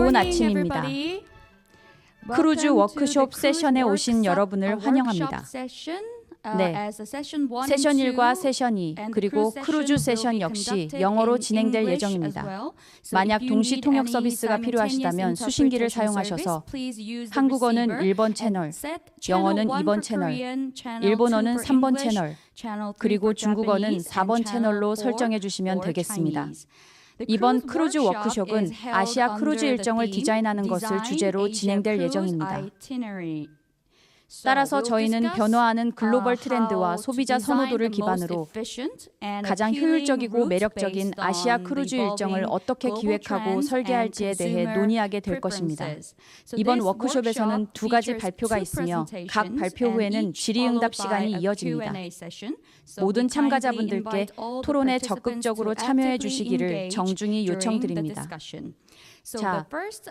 좋은 아침입니다. 크루즈 워크숍 세션에 오신 여러분을 환영합니다. 네, 세션 1과 세션 2, 그리고 크루즈 세션 역시 영어로 진행될 예정입니다. 만약 동시 통역 서비스가 필요하시다면 수신기를 사용하셔서 한국어는 1번 채널, 영어는 2번 채널, 일본어는 3번 채널, 그리고 중국어는 4번 채널로 설정해 주시면 되겠습니다. 이번 크루즈 워크숍은 아시아 크루즈 일정을 디자인하는 것을 주제로 진행될 예정입니다. 따라서 저희는 변화하는 글로벌 트렌드와 소비자 선호도를 기반으로 가장 효율적이고 매력적인 아시아 크루즈 일정을 어떻게 기획하고 설계할지에 대해 논의하게 될 것입니다. 이번 워크숍에서는 두 가지 발표가 있으며 각 발표 후에는 질의응답 시간이 이어집니다. 모든 참가자분들께 토론에 적극적으로 참여해 주시기를 정중히 요청드립니다. 자,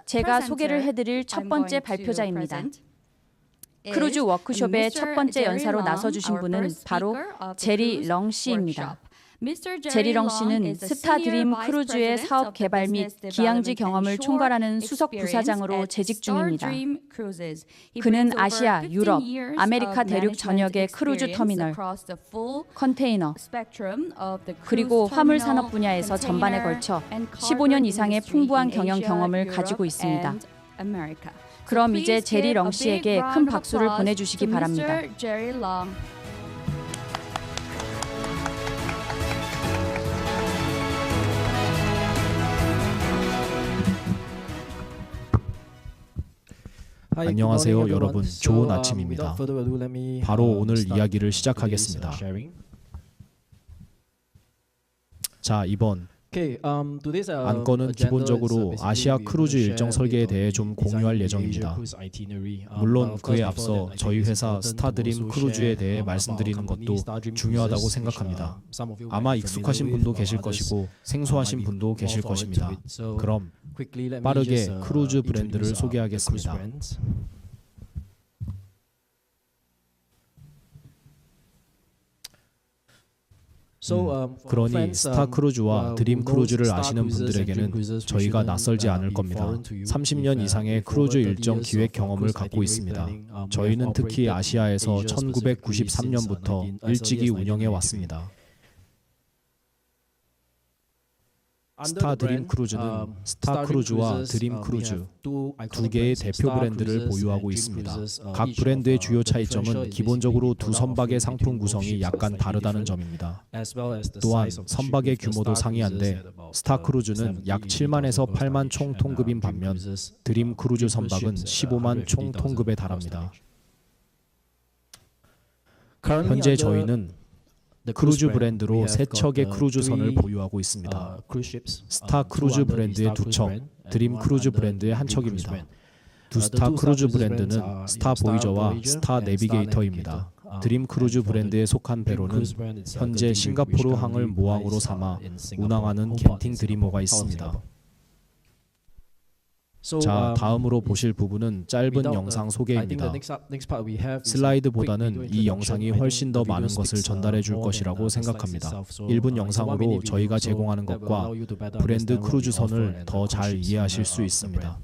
제가 소개를 해드릴 첫 번째 발표자입니다. 크루즈 워크숍의 첫 번째 연사로 나서주신 분은 바로 제리 렁 씨입니다. 제리 렁 씨는 스타드림 크루즈의 사업 개발 및 기항지 경험을 총괄하는 수석 부사장으로 재직 중입니다. 그는 아시아, 유럽, 아메리카 대륙 전역의 크루즈 터미널, 컨테이너, 그리고 화물 산업 분야에서 전반에 걸쳐 15년 이상의 풍부한 경험을 가지고 있습니다. 그럼 이제 제리 렁 씨에게 큰 박수를 보내주시기 바랍니다. 안녕하세요 여러분, 좋은 아침입니다. 바로 오늘 이야기를 시작하겠습니다. 자, 이번 안건은 기본적으로 아시아 크루즈 일정 설계에 대해 좀 공유할 예정입니다. 물론 그에 앞서 저희 회사 스타드림 크루즈에 대해 말씀드리는 것도 중요하다고 생각합니다. 아마 익숙하신 분도 계실 것이고 생소하신 분도 계실 것입니다. 그럼 빠르게 크루즈 브랜드를 소개하겠습니다. 그러니 스타 크루즈와 드림 크루즈를 아시는 분들에게는 저희가 낯설지 않을 겁니다. 30년 이상의 크루즈 일정 기획 경험을 갖고 있습니다. 저희는 특히 아시아에서 1993년부터 일찍이 운영해 왔습니다. 스타 드림 크루즈는 스타 크루즈와 드림 크루즈 두 개의 대표 브랜드를 보유하고 있습니다. 각 브랜드의 주요 차이점은 기본적으로 두 선박의 상품 구성이 약간 다르다는 점입니다. 또한 선박의 규모도 상이한데 스타 크루즈는 약 7만에서 8만 총 통급인 반면 드림 크루즈 선박은 15만 총 통급에 달합니다. 현재 저희는 크루즈 브랜드로 세 척의 크루즈선을 보유하고 있습니다. 스타 크루즈 브랜드의 두 척, 드림 크루즈 브랜드의 한 척입니다. 두 스타 크루즈 브랜드는 스타 보이저와 스타 내비게이터입니다. 드림 크루즈 브랜드에 속한 배로는 현재 싱가포르 항을 모항으로 삼아 운항하는 겐팅 드리머가 있습니다. 자, 다음으로 보실 부분은 짧은 영상 소개입니다. 슬라이드보다는 이 영상이 훨씬 더 많은 것을 전달해 줄 것이라고 생각합니다. 1분 영상으로 저희가 제공하는 것과 브랜드 크루즈선을 더 잘 이해하실 수 있습니다.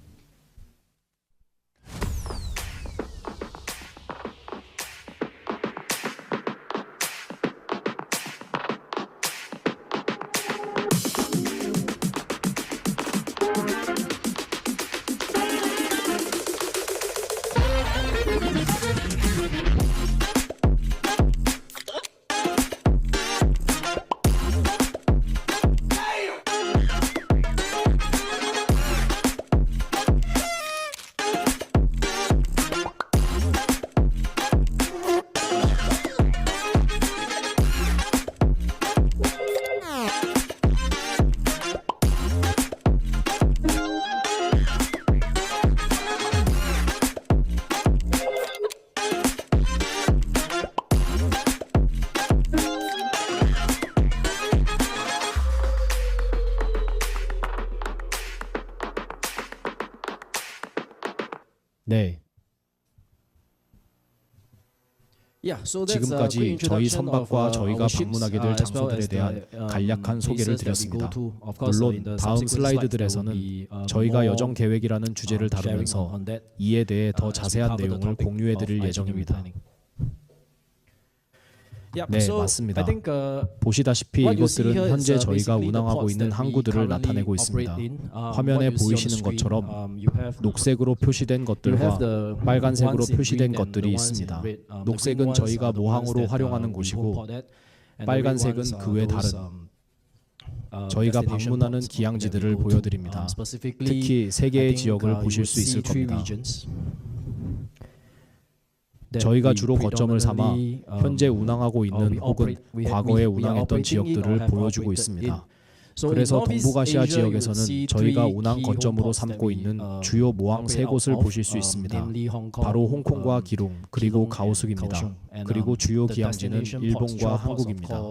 네. 지금까지 저희 선박과 저희가 방문하게 될 장소들에 대한 간략한 소개를 드렸습니다. 물론 다음 슬라이드들에서는 저희가 여정 계획이라는 주제를 다루면서 이에 대해 더 자세한 내용을 공유해 드릴 예정입니다. 네, 맞습니다. 보시다시피 이것들은 현재 저희가 운항하고 있는 항구들을 나타내고 있습니다. 화면에 보이시는 것처럼 녹색으로 표시된 것들과 빨간색으로 표시된 것들이 있습니다. 녹색은 저희가 모항으로 활용하는 곳이고 빨간색은 그 외 다른 저희가 방문하는 기항지들을 보여드립니다. 특히 3개의 지역을 보실 수 있을 겁니다. 저희가 주로 거점을 삼아 현재 운항하고 있는 혹은 과거에 운항했던 지역들을 보여주고 있습니다. 그래서 동북아시아 지역에서는 저희가 운항 거점으로 삼고 있는 주요 모항 3곳을 보실 수 있습니다. 바로 홍콩과 기룽, 그리고 가오숙입니다. 그리고 주요 기항지는 일본과 한국입니다.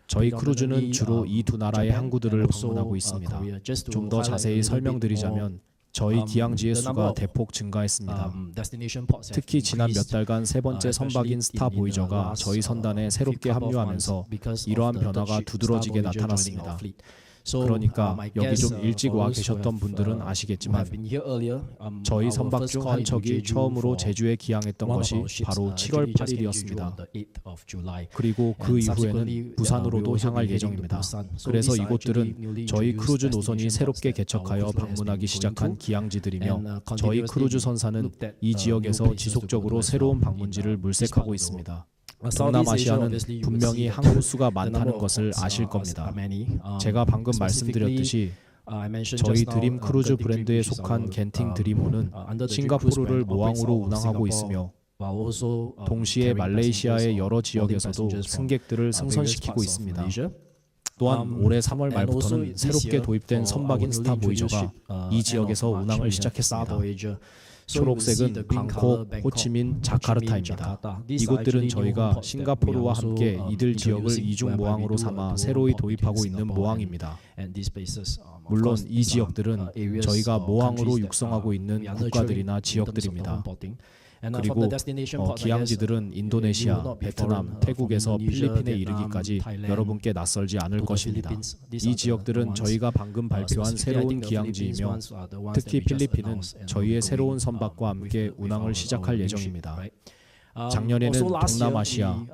저희 크루즈는 주로 이 두 나라의 항구들을 방문하고 있습니다. 좀 더 자세히 설명드리자면 저희 기항지의 수가 대폭 증가했습니다. 특히 지난 몇 달간 3번째 선박인 스타 보이저가 저희 선단에 새롭게 합류하면서 이러한 변화가 두드러지게 나타났습니다. 그러니까 여기 좀 일찍 와 계셨던 분들은 아시겠지만 저희 선박 중 한 척이 처음으로 제주에 기항했던 것이 바로 7월 8일이었습니다. 그리고 그 이후에는 부산으로도 향할 예정입니다. 그래서 이곳들은 저희 크루즈 노선이 새롭게 개척하여 방문하기 시작한 기항지들이며 저희 크루즈 선사는 이 지역에서 지속적으로 새로운 방문지를 물색하고 있습니다. 동남아시아는 분명히 항구 수가 많다는 것을 아실 겁니다. 제가 방금 말씀드렸듯이 저희 드림 크루즈 브랜드에 속한 겐팅 드림호는 싱가포르를 모항으로 운항하고 있으며 동시에 말레이시아의 여러 지역에서도 승객들을 승선시키고 있습니다. 또한 올해 3월 말부터는 새롭게 도입된 선박인 스타 보이저가 이 지역에서 운항을 시작했습니다. 초록색은 방콕, 호치민, 자카르타입니다. 이곳들은 저희가 싱가포르와 함께 이들 지역을 이중 모항으로 삼아 새로이 도입하고 있는 모항입니다. 물론 이 지역들은 저희가 모항으로 육성하고 있는 국가들이나 지역들입니다. 그리고 기항지들은 인도네시아, 베트남, 태국에서 필리핀에 이르기까지 여러분께 낯설지 않을 것입니다. 이 지역들은 저희가 방금 발표한 새로운 기항지이며 특히 필리핀은 저희의 새로운 선박과 함께 운항을 시작할 예정입니다. 작년에는 동남아시아,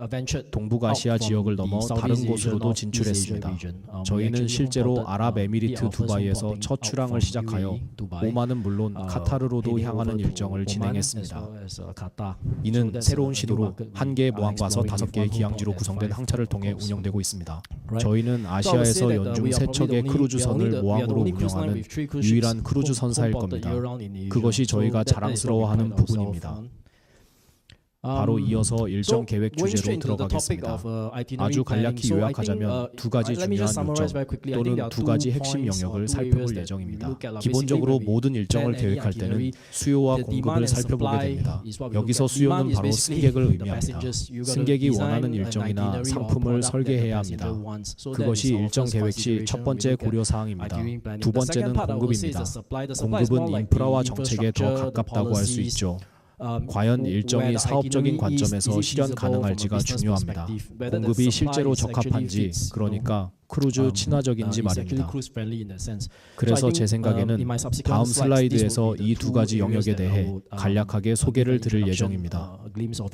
동북아시아 지역을 넘어 다른 곳으로도 진출했습니다. 저희는 실제로 아랍에미리트 두바이에서 첫 출항을 시작하여 오만은 물론 카타르로도 향하는 일정을 진행했습니다. 이는 새로운 시도로 1개의 모항과서 5개의 기항지로 구성된 항차를 통해 운영되고 있습니다. 저희는 아시아에서 연중 3척의 크루즈선을 모항으로 운영하는 유일한 크루즈 선사일 겁니다. 그것이 저희가 자랑스러워하는 부분입니다. 바로 이어서 일정 계획 주제로 들어가겠습니다. 아주 간략히 요약하자면 2가지 중요한 요점 또는 2가지 핵심 영역을 살펴볼 예정입니다. 기본적으로 모든 일정을 계획할 때는 수요와 공급을 살펴보게 됩니다. 여기서 수요는 바로 승객을 의미합니다. 승객이 원하는 일정이나 상품을 설계해야 합니다. 그것이 일정 계획 시 첫 번째 고려 사항입니다. 두 번째는 공급입니다. 공급은 인프라와 정책에 더 가깝다고 할 수 있죠. 과연 일정이 사업적인 관점에서 실현 가능할지가 중요합니다. 공급이 실제로 적합한지, 그러니까 크루즈 친화적인지 말입니다. 그래서 제 생각에는 다음 슬라이드에서 이 2가지 영역에 대해 간략하게 소개를 드릴 예정입니다.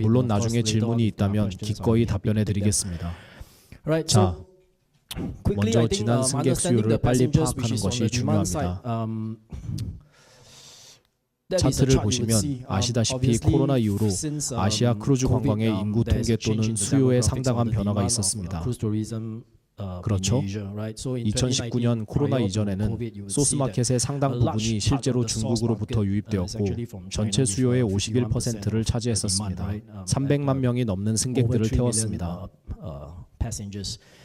물론 나중에 질문이 있다면 기꺼이 답변해 드리겠습니다. 자, 먼저 지난 승객 수요를 빨리 파악하는 것이 중요합니다. 차트를 보시면 아시다시피 코로나 이후로 아시아 크루즈 관광의 인구 통계 또는 수요에 상당한 변화가 있었습니다. 그렇죠? 2019년 코로나 이전에는 소스마켓의 상당 부분이 실제로 중국으로부터 유입되었고 전체 수요의 51%를 차지했었습니다. 300만 명이 넘는 승객들을 태웠습니다.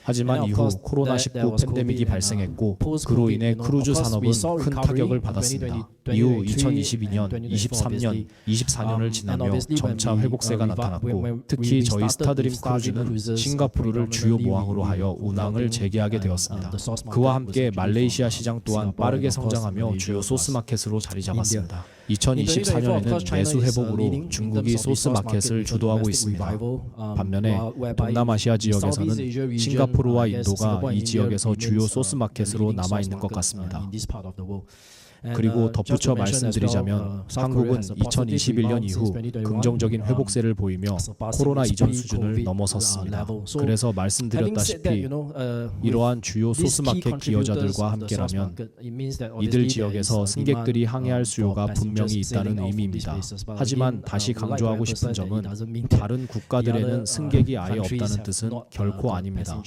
하지만 이후 코로나19 팬데믹이 발생했고 그로 인해 크루즈 산업은 큰 타격을 받았습니다. 이후 2022년, 23년, 24년을 지나며 점차 회복세가 나타났고 특히 저희 스타드림 크루즈는 싱가포르를 주요 모항으로 하여 운항을 재개하게 되었습니다. 그와 함께 말레이시아 시장 또한 빠르게 성장하며 주요 소스 마켓으로 자리 잡았습니다. 2024년에는 매수 회복으로 중국이 소스 마켓을 주도하고 있습니다. 반면에 동남아시아 지역에서는 싱가포르와 인도가 이 지역에서 주요 소스 마켓으로 남아있는 것 같습니다. 그리고 덧붙여 말씀드리자면 한국은 2021년 이후 긍정적인 회복세를 보이며 코로나 이전 수준을 넘어섰습니다. 그래서 말씀드렸다시피 이러한 주요 소스마켓 기여자들과 함께라면 이들 지역에서 승객들이 항해할 수요가 분명히 있다는 의미입니다. 하지만 다시 강조하고 싶은 점은 다른 국가들에는 승객이 아예 없다는 뜻은 결코 아닙니다.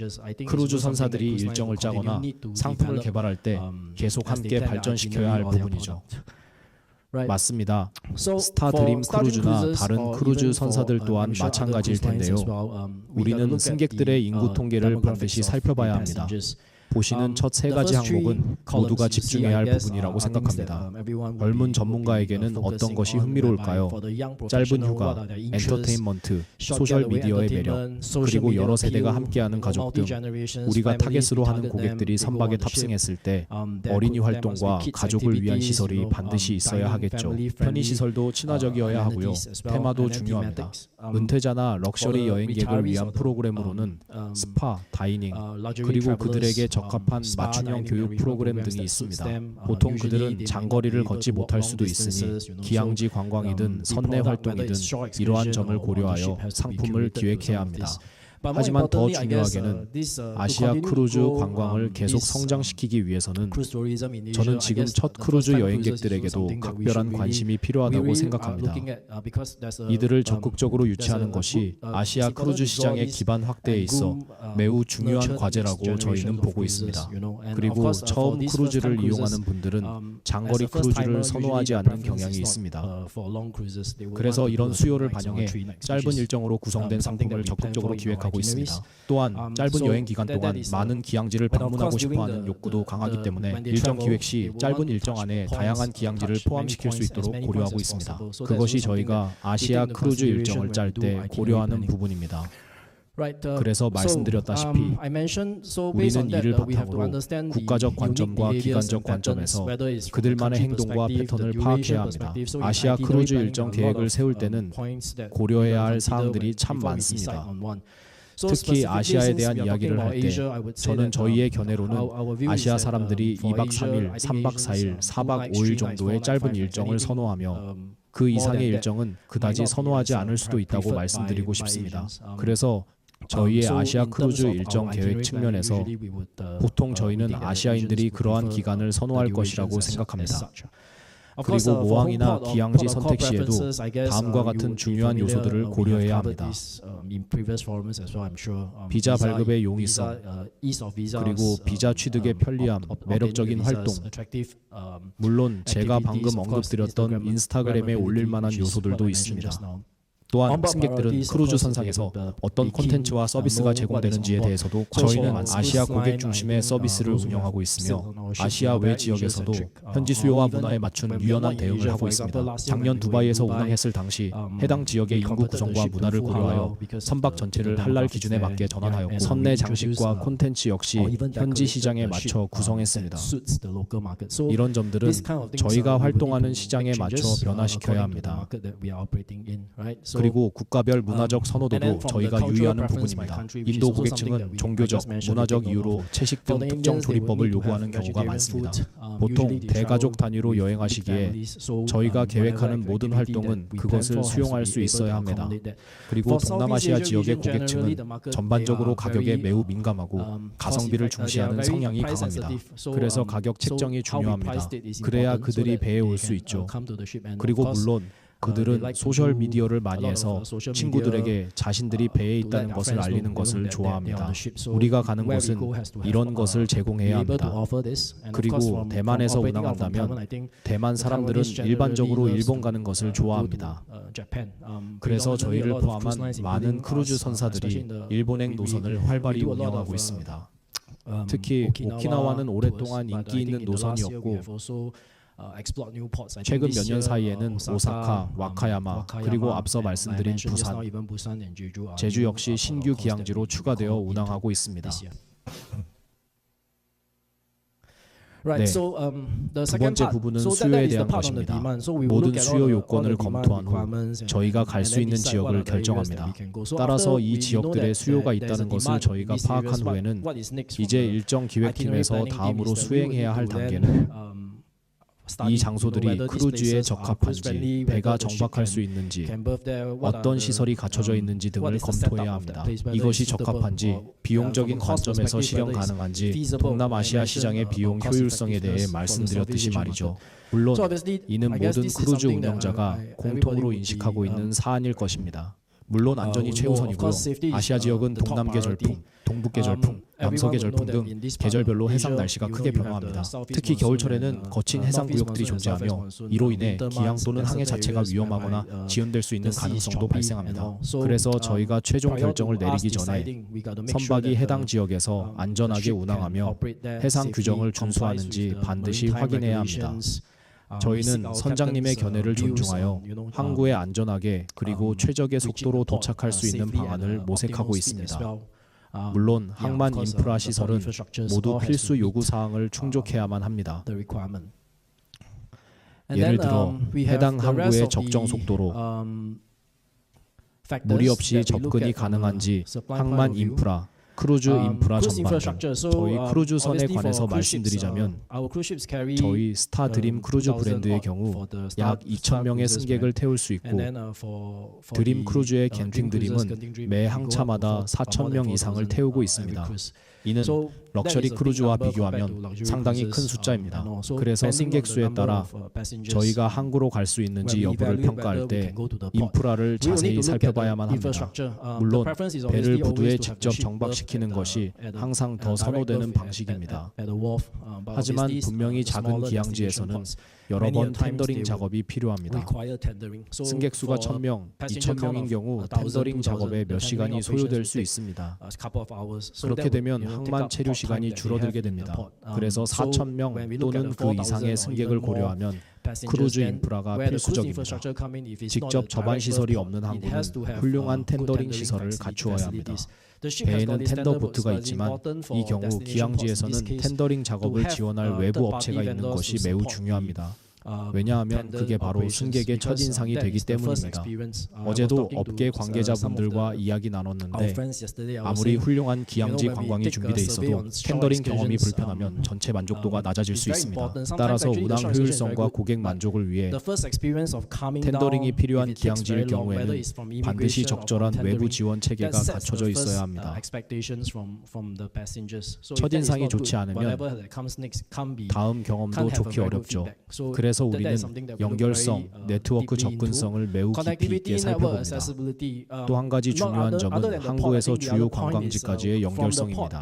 크루즈 선사들이 일정을 짜거나 상품을 개발할 때 계속 함께 발전시켜야 할 부분이죠. 맞습니다. 스타드림 크루즈나 다른 크루즈 선사들 또한 마찬가지일 텐데요. 우리는 승객들의 인구 통계를 반드시 살펴봐야 합니다. 보시는 첫 세 가지 항목은 모두가 집중해야 할 부분이라고 생각합니다. 젊은 전문가에게는 어떤 것이 흥미로울까요? 짧은 휴가, 엔터테인먼트, 소셜미디어의 매력, 그리고 여러 세대가 함께하는 가족 등 우리가 타겟으로 하는 고객들이 선박에 탑승했을 때 어린이 활동과 가족을 위한 시설이 반드시 있어야 하겠죠. 편의시설도 친화적이어야 하고요. 테마도 중요합니다. 은퇴자나 럭셔리 여행객을 위한 프로그램으로는 스파, 다이닝, 그리고 그들에게 적합한 맞춤형 교육 프로그램 등이 있습니다. 보통 그들은 장거리를 걷지 못할 수도 있으니 기항지 관광이든 선내 활동이든 이러한 점을 고려하여 상품을 기획해야 합니다. 하지만 더 중요하게는 아시아 크루즈 관광을 계속 성장시키기 위해서는 저는 지금 첫 크루즈 여행객들에게도 각별한 관심이 필요하다고 생각합니다. 이들을 적극적으로 유치하는 것이 아시아 크루즈 시장의 기반 확대에 있어 매우 중요한 과제라고 저희는 보고 있습니다. 그리고 처음 크루즈를 이용하는 분들은 장거리 크루즈를 선호하지 않는 경향이 있습니다. 그래서 이런 수요를 반영해 짧은 일정으로 구성된 상품을 적극적으로 기획하고 있습니다. 또한 짧은 여행 기간 동안 많은 기항지를 방문하고 싶어하는 욕구도 강하기 때문에 일정 기획 시 짧은 일정 안에 다양한 기항지를 포함시킬 수 있도록 고려하고 있습니다. 그것이 저희가 아시아 크루즈 일정을 짤 때 고려하는 부분입니다. 그래서 말씀드렸다시피 우리는 이를 바탕으로 국가적 관점과 기관적 관점에서 그들만의 행동과 패턴을 파악해야 합니다. 아시아 크루즈 일정 계획을 세울 때는 고려해야 할 사항들이 참 많습니다. 특히 아시아에 대한 이야기를 할 때 저는 저희의 견해로는 아시아 사람들이 2박 3일, 3박 4일, 4박 5일 정도의 짧은 일정을 선호하며 그 이상의 일정은 그다지 선호하지 않을 수도 있다고 말씀드리고 싶습니다. 그래서 저희의 아시아 크루즈 일정 계획 측면에서 보통 저희는 아시아인들이 그러한 기간을 선호할 것이라고 생각합니다. 그리고 모항이나 기항지 선택 시에도 다음과 같은 중요한 요소들을 고려해야 합니다. 비자 발급의 용이성, 그리고 비자 취득의 편리함, 매력적인 활동, 물론 제가 방금 언급드렸던 인스타그램에 올릴 만한 요소들도 있습니다. 또한 승객들은 크루즈 선상에서 어떤 콘텐츠와 서비스가 제공되는지에 대해서도 저희는 아시아 고객 중심의 서비스를 운영하고 있으며 아시아 외 지역에서도 현지 수요와 문화에 맞춘 유연한 대응을 하고 있습니다. 작년 두바이에서 운항했을 당시 해당 지역의 인구 구성과 문화를 고려하여 선박 전체를 할랄 기준에 맞게 전환하였고 선내 장식과 콘텐츠 역시 현지 시장에 맞춰 구성했습니다. 이런 점들은 저희가 활동하는 시장에 맞춰 변화시켜야 합니다. 그리고 국가별 문화적 선호도도 저희가 유의하는 부분입니다. 인도 고객층은 종교적, 문화적 이유로 채식 등 특정 조리법을 요구하는 경우가 많습니다. 보통 대가족 단위로 여행하시기에 저희가 계획하는 모든 활동은 그것을 수용할 수 있어야 합니다. 그리고 동남아시아 지역의 고객층은 전반적으로 가격에 매우 민감하고 가성비를 중시하는 성향이 강합니다. 그래서 가격 책정이 중요합니다. 그래야 그들이 배에 올 수 있죠. 그리고 물론 그들은 소셜 미디어를 많이 해서 친구들에게 자신들이 배에 있다는 것을 알리는 것을 좋아합니다. 우리가 가는 곳은 이런 것을 제공해야 합니다. 그리고 대만에서 운항한다면 대만 사람들은 일반적으로 일본 가는 것을 좋아합니다. 그래서 저희를 포함한 많은 크루즈 선사들이 일본행 노선을 활발히 운영하고 있습니다. 특히 오키나와는 오랫동안 인기 있는 노선이었고 최근 몇 년 사이에는 오사카, 와카야마, 그리고 앞서 말씀드린 부산, 제주 역시 신규 기항지로 추가되어 운항하고 있습니다. 네, 두 번째 부분은 수요에 대한 것입니다. 모든 수요 요건을 검토한 후 저희가 갈 수 있는 지역을 결정합니다. 따라서 이 지역들의 수요가 있다는 것을 저희가 파악한 후에는 이제 일정 기획팀에서 다음으로 수행해야 할 단계는 이 장소들이 크루즈에 적합한지, 배가 정박할 수 있는지, 어떤 시설이 갖춰져 있는지 등을 검토해야 합니다. 이것이 적합한지, 비용적인 관점에서 실현 가능한지, 동남아시아 시장의 비용 효율성에 대해 말씀드렸듯이 말이죠. 물론 이는 모든 크루즈 운영자가 공통으로 인식하고 있는 사안일 것입니다. 물론 안전이 최우선이고요. 아시아 지역은 동남계 절풍, 동북계 절풍, 남서계 절풍 등 계절별로 해상 날씨가 크게 변화합니다. 특히 겨울철에는 거친 해상 구역들이 존재하며 이로 인해 기항 또는 항해 자체가 위험하거나 지연될 수 있는 가능성도 발생합니다. 그래서 저희가 최종 결정을 내리기 전에 선박이 해당 지역에서 안전하게 운항하며 해상 규정을 준수하는지 반드시 확인해야 합니다. 저희는 선장님의 견해를 존중하여 항구에 안전하게 그리고 최적의 속도로 도착할 수 있는 방안을 모색하고 있습니다. 물론 항만 인프라 시설은 모두 필수 요구 사항을 충족해야만 합니다. 예를 들어 해당 항구의 적정 속도로 무리 없이 접근이 가능한지 항만 인프라, 크루즈 인프라 전반 등 저희 크루즈선에 관해서 말씀드리자면 저희 스타드림 크루즈 브랜드의 경우 약 2,000명의 승객을 태울 수 있고 드림 크루즈의 겐팅 드림은 매 항차마다 4,000명 이상을 태우고 있습니다. 이는 럭셔리 크루즈와 비교하면 상당히 큰 숫자입니다. 그래서 승객 수에 따라 저희가 항구로 갈 수 있는지 여부를 평가할 때 인프라를 자세히 살펴봐야만 합니다. 물론 배를 부두에 직접 정박시키는 것이 항상 더 선호되는 방식입니다. 하지만 분명히 작은 기항지에서는 여러 번 텐더링 작업이 필요합니다. 승객 수가 1,000명, 2,000명인 경우 텐더링 작업에 몇 시간이 소요될 수 있습니다. 그렇게 되면 항만 체류 시간이 줄어들게 됩니다. 그래서 4,000명 또는 그 이상의 승객을 고려하면 크루즈 인프라가 필수적입니다. 직접 접안 시설이 없는 항구는 훌륭한 텐더링 시설을 갖추어야 합니다. 배에는 텐더 보트가 있지만 이 경우 기항지에서는 텐더링 작업을 지원할 외부 업체가 있는 것이 매우 중요합니다. 왜냐하면 그게 바로 승객의 첫인상이 되기 때문입니다. 어제도 업계 관계자분들과 이야기 나눴는데 아무리 훌륭한 기항지 관광이 준비돼 있어도 텐더링 경험이 불편하면 전체 만족도가 낮아질 수 있습니다. 따라서 운항 효율성과 고객 만족을 위해 텐더링이 필요한 기항지일 경우에는 반드시 적절한 외부 지원 체계가 갖춰져 있어야 합니다. 첫인상이 좋지 않으면 다음 경험도 좋기 어렵죠. 그래서 우리는 연결성, 네트워크 접근성을 매우 깊이 있게 살펴봅니다. 또 한 가지 중요한 점은 항구에서 주요 관광지까지의 연결성입니다.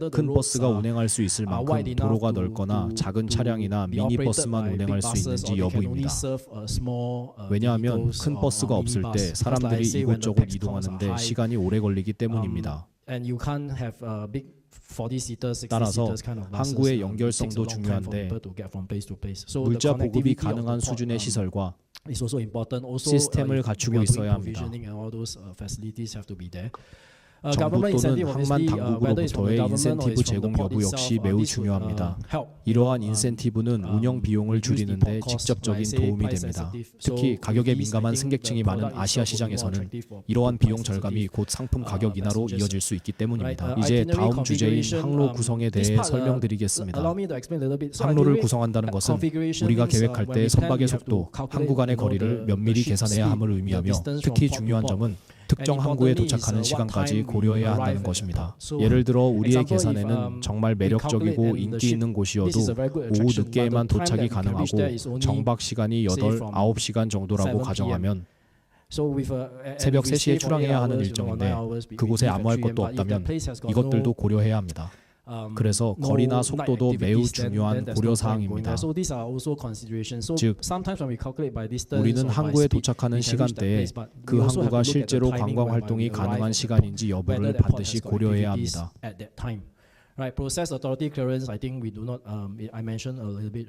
큰 버스가 운행할 수 있을 만큼 도로가 넓거나 작은 차량이나 미니버스만 운행할 수 있는지 여부입니다. 왜냐하면 큰 버스가 없을 때 사람들이 이곳저곳 이동하는데 시간이 오래 걸리기 때문입니다. 따라서 항구의 연결성도 중요한데 물자 보급이 가능한 수준의 시설과 시스템을 갖추고 있어야 합니다. 정부 또는 항만 당국으로부터의 인센티브 제공 여부 역시 매우 중요합니다. 이러한 인센티브는 운영 비용을 줄이는 데 직접적인 도움이 됩니다. 특히 가격에 민감한 승객층이 많은 아시아 시장에서는 이러한 비용 절감이 곧 상품 가격 인하로 이어질 수 있기 때문입니다. 이제 다음 주제인 항로 구성에 대해 설명드리겠습니다. 항로를 구성한다는 것은 우리가 계획할 때 선박의 속도, 항구 간의 거리를 면밀히 계산해야 함을 의미하며 특히 중요한 점은 특정 항구에 도착하는 시간까지 고려해야 한다는 것입니다. 예를 들어 우리의 계산에는 정말 매력적이고 인기 있는 곳이어도 오후 늦게에만 도착이 가능하고 정박 시간이 8, 9시간 정도라고 가정하면 새벽 3시에 출항해야 하는 일정인데 그곳에 아무 할 것도 없다면 이것들도 고려해야 합니다. 그래서 거리나 속도도 매우 중요한 고려사항입니다. 즉, 우리는 항구에 도착하는 시간대에 그 항구가 실제로 관광 활동이 가능한 시간인지 여부를 반드시 고려해야 합니다. Right, process authority clearance. I think we do not. I mentioned a little bit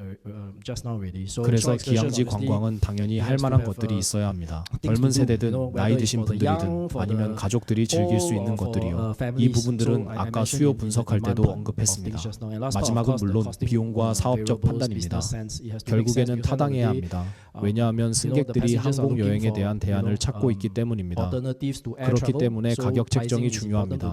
just now already. So 그래서 기항지 관광은 당연히 할 만한 것들이 있어야 합니다. 젊은 세대든 나이 드신 분들이든 아니면 가족들이 즐길 수 있는 것들이요. 이 부분들은 아까 수요 분석할 때도 언급했습니다. 마지막은 물론 비용과 사업적 판단입니다. 결국에는 타당해야 합니다. 왜냐하면 승객들이 항공 여행에 대한 대안을 찾고 있기 때문입니다. 그렇기 때문에 가격 책정이 중요합니다.